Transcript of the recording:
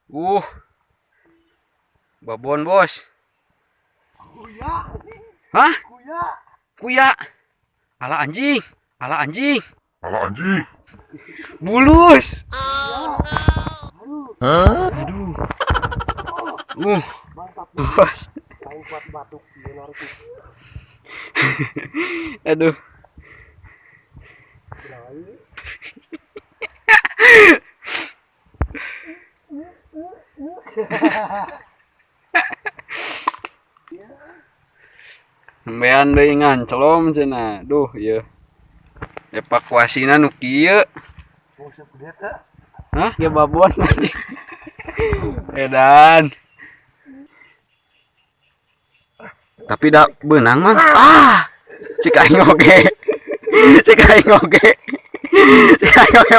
Uh, babon bos. Kuya. Hah? Kuya. Kuya. Ala anjing. Ala anjing. Ala anjing. Bulus. Hah? Aduh. Mantap. Bos. Lain kuat batuk dia narik. Aduh. Sampean deui ngancelom cenah. Duh, ieu. Evakuasina nu kieu. Mau sepeda teh. Hah? Ya babon anjing. Edan. Tapi dak beunang mah. Ah! Cik aing oge. Cik aing oge. Cik aing oge.